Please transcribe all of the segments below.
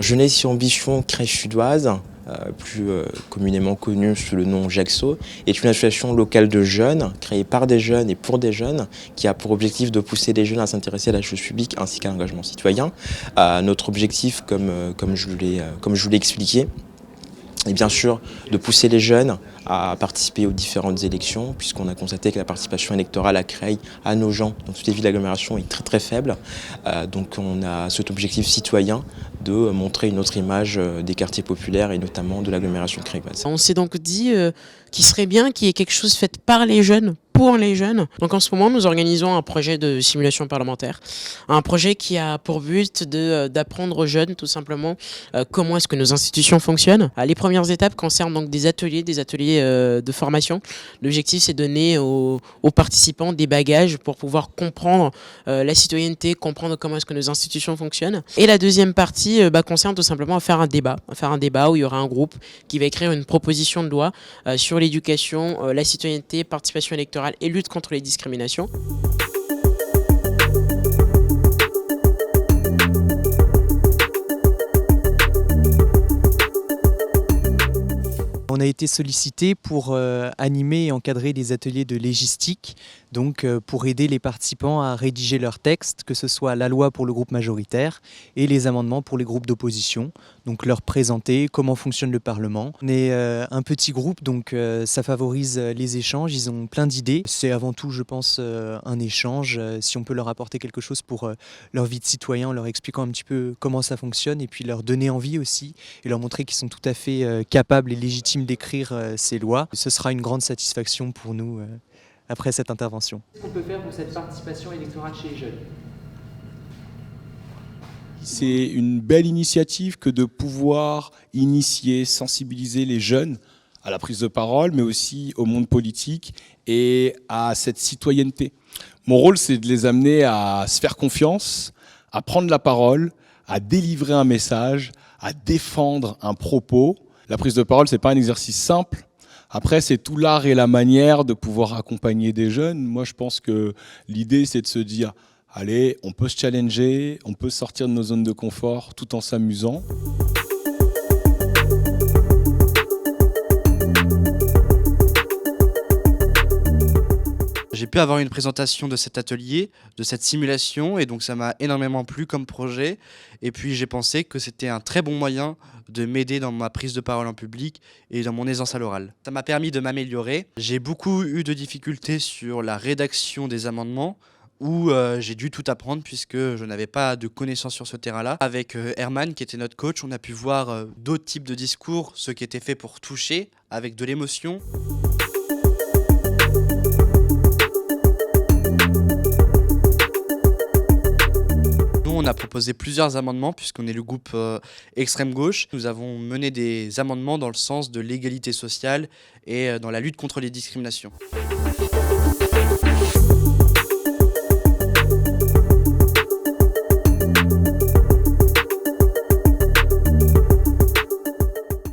Jeunesse et Ambition Crèche Sudoise, plus communément connue sous le nom JAXO, est une association locale de jeunes, créée par des jeunes et pour des jeunes, qui a pour objectif de pousser les jeunes à s'intéresser à la chose publique ainsi qu'à l'engagement citoyen. Notre objectif, comme je vous l'ai expliqué, est bien sûr de pousser les jeunes à participer aux différentes élections, puisqu'on a constaté que la participation électorale à Creil, à Nogent, dans toutes les villes d'agglomération, est très très faible. Donc on a cet objectif citoyen de montrer une autre image des quartiers populaires et notamment de l'agglomération creilloise. On s'est donc dit qu'il serait bien qu'il y ait quelque chose fait par les jeunes, pour les jeunes. Donc en ce moment, nous organisons un projet de simulation parlementaire, un projet qui a pour but d'apprendre aux jeunes tout simplement comment est-ce que nos institutions fonctionnent. Les premières étapes concernent donc des ateliers de formation. L'objectif, c'est de donner aux participants des bagages pour pouvoir comprendre la citoyenneté, comprendre comment est-ce que nos institutions fonctionnent. Et la deuxième partie concerne tout simplement faire un débat où il y aura un groupe qui va écrire une proposition de loi sur l'éducation, la citoyenneté, participation électorale et lutte contre les discriminations. On a été sollicité pour animer et encadrer des ateliers de légistique, donc pour aider les participants à rédiger leurs textes, que ce soit la loi pour le groupe majoritaire et les amendements pour les groupes d'opposition, donc leur présenter comment fonctionne le Parlement. On est un petit groupe, donc ça favorise les échanges, ils ont plein d'idées. C'est avant tout, je pense, un échange, si on peut leur apporter quelque chose pour leur vie de citoyen, en leur expliquant un petit peu comment ça fonctionne et puis leur donner envie aussi et leur montrer qu'ils sont tout à fait capables et légitimes d'écrire ces lois. Ce sera une grande satisfaction pour nous après cette intervention. Qu'est-ce qu'on peut faire pour cette participation électorale chez les jeunes ? C'est une belle initiative que de pouvoir initier, sensibiliser les jeunes à la prise de parole, mais aussi au monde politique et à cette citoyenneté. Mon rôle, c'est de les amener à se faire confiance, à prendre la parole, à délivrer un message, à défendre un propos. La prise de parole, c'est pas un exercice simple. Après, c'est tout l'art et la manière de pouvoir accompagner des jeunes. Moi, je pense que l'idée, c'est de se dire, allez, on peut se challenger, on peut sortir de nos zones de confort tout en s'amusant. J'ai pu avoir une présentation de cet atelier, de cette simulation, et donc ça m'a énormément plu comme projet. Et puis j'ai pensé que c'était un très bon moyen de m'aider dans ma prise de parole en public et dans mon aisance à l'oral. Ça m'a permis de m'améliorer. J'ai beaucoup eu de difficultés sur la rédaction des amendements, où j'ai dû tout apprendre puisque je n'avais pas de connaissances sur ce terrain-là. Avec Herman, qui était notre coach, on a pu voir d'autres types de discours, ce qui était fait pour toucher, avec de l'émotion. On a proposé plusieurs amendements puisqu'on est le groupe extrême gauche. Nous avons mené des amendements dans le sens de l'égalité sociale et dans la lutte contre les discriminations.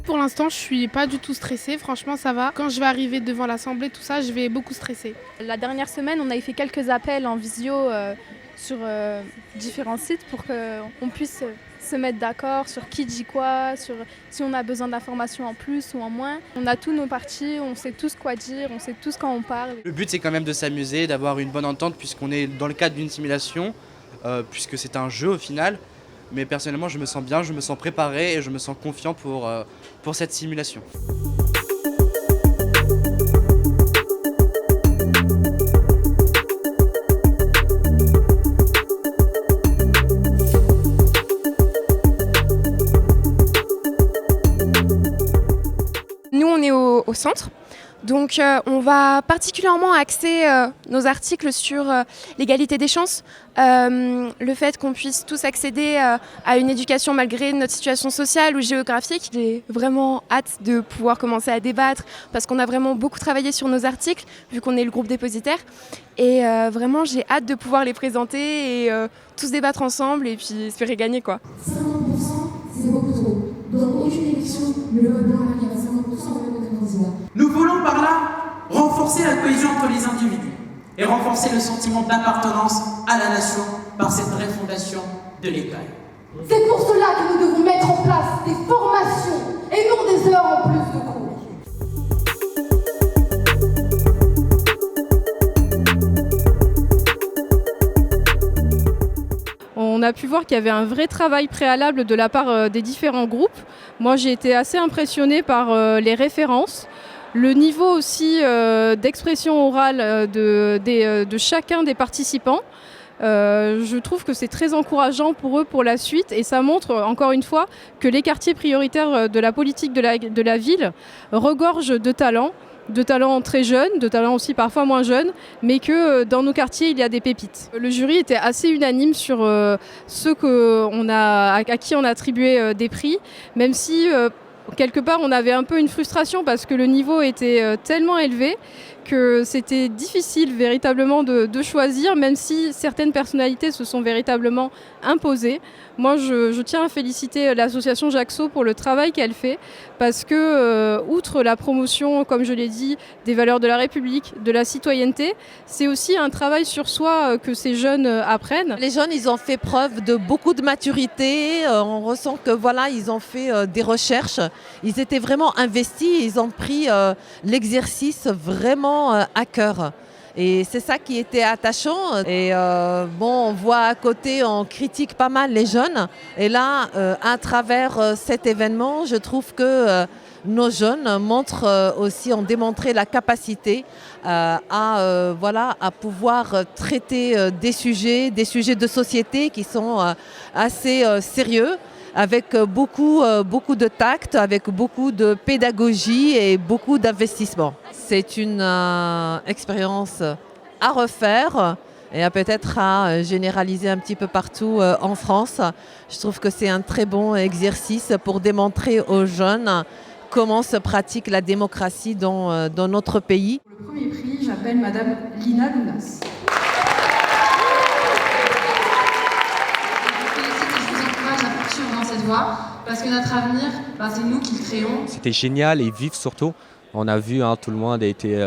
Pour l'instant, je suis pas du tout stressée, franchement ça va. Quand je vais arriver devant l'Assemblée, tout ça, je vais beaucoup stresser. La dernière semaine, on avait fait quelques appels en visio sur différents sites pour qu'on puisse se mettre d'accord sur qui dit quoi, sur si on a besoin d'informations en plus ou en moins. On a tous nos partis, on sait tous quoi dire, on sait tous quand on parle. Le but, c'est quand même de s'amuser, d'avoir une bonne entente puisqu'on est dans le cadre d'une simulation, puisque c'est un jeu au final. Mais personnellement, je me sens bien, je me sens préparé et je me sens confiant pour cette simulation. Nous, on est au centre. Donc on va particulièrement axer nos articles sur l'égalité des chances, le fait qu'on puisse tous accéder à une éducation malgré notre situation sociale ou géographique. J'ai vraiment hâte de pouvoir commencer à débattre parce qu'on a vraiment beaucoup travaillé sur nos articles vu qu'on est le groupe dépositaire. Et vraiment j'ai hâte de pouvoir les présenter et tous débattre ensemble et puis espérer gagner quoi. 50%, c'est beaucoup trop. Dans aucune élection, le vote blanc arrive à 50% de nos candidats. Nous voulons par là renforcer la cohésion entre les individus et renforcer le sentiment d'appartenance à la nation par cette refondation de l'État. C'est pour cela que nous devons mettre en place des formations et non des heures en plus de cours. On a pu voir qu'il y avait un vrai travail préalable de la part des différents groupes. Moi, j'ai été assez impressionnée par les références. Le niveau aussi d'expression orale de chacun des participants. Je trouve que c'est très encourageant pour eux pour la suite et ça montre encore une fois que les quartiers prioritaires de la politique de la ville regorgent de talents très jeunes, de talents aussi parfois moins jeunes, mais que dans nos quartiers, il y a des pépites. Le jury était assez unanime sur ceux à qui on a attribué des prix, même si quelque part on avait un peu une frustration parce que le niveau était tellement élevé que c'était difficile véritablement de choisir, même si certaines personnalités se sont véritablement imposées. Moi, je tiens à féliciter l'association Jaxo pour le travail qu'elle fait, parce que, outre la promotion, comme je l'ai dit, des valeurs de la République, de la citoyenneté, c'est aussi un travail sur soi que ces jeunes apprennent. Les jeunes, ils ont fait preuve de beaucoup de maturité. On ressent que voilà, ils ont fait des recherches. Ils étaient vraiment investis. Ils ont pris l'exercice vraiment à cœur. Et c'est ça qui était attachant. Et on voit à côté, on critique pas mal les jeunes. Et là, à travers cet événement, je trouve que nos jeunes ont démontré la capacité à pouvoir traiter des sujets de société qui sont assez sérieux, avec beaucoup de tact, avec beaucoup de pédagogie et beaucoup d'investissement. C'est une expérience à refaire et peut-être à généraliser un petit peu partout en France. Je trouve que c'est un très bon exercice pour démontrer aux jeunes comment se pratique la démocratie dans notre pays. Pour le premier prix, j'appelle Madame Lina Lounas. Dans cette voie, parce que notre avenir, c'est nous qui le créons. C'était génial et vif surtout. On a vu, tout le monde était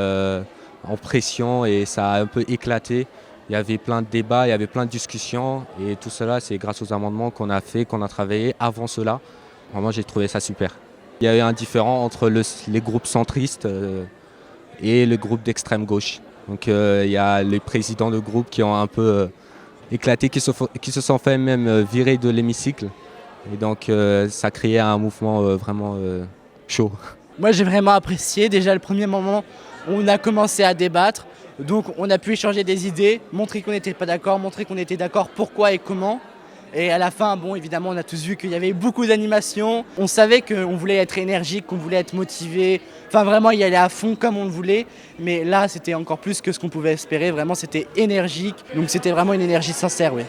en pression et ça a un peu éclaté. Il y avait plein de débats, il y avait plein de discussions et tout cela, c'est grâce aux amendements qu'on a fait, qu'on a travaillé avant cela. Vraiment, j'ai trouvé ça super. Il y a eu un différent entre les groupes centristes et le groupe d'extrême gauche. Donc il y a les présidents de groupe qui ont un peu éclaté, qui se sont fait même virer de l'hémicycle. Et donc ça créait un mouvement vraiment chaud. Moi j'ai vraiment apprécié déjà le premier moment où on a commencé à débattre. Donc on a pu échanger des idées, montrer qu'on n'était pas d'accord, montrer qu'on était d'accord pourquoi et comment. Et à la fin, évidemment on a tous vu qu'il y avait beaucoup d'animation. On savait qu'on voulait être énergique, qu'on voulait être motivé. Enfin vraiment y aller à fond comme on le voulait. Mais là c'était encore plus que ce qu'on pouvait espérer. Vraiment c'était énergique. Donc c'était vraiment une énergie sincère, oui.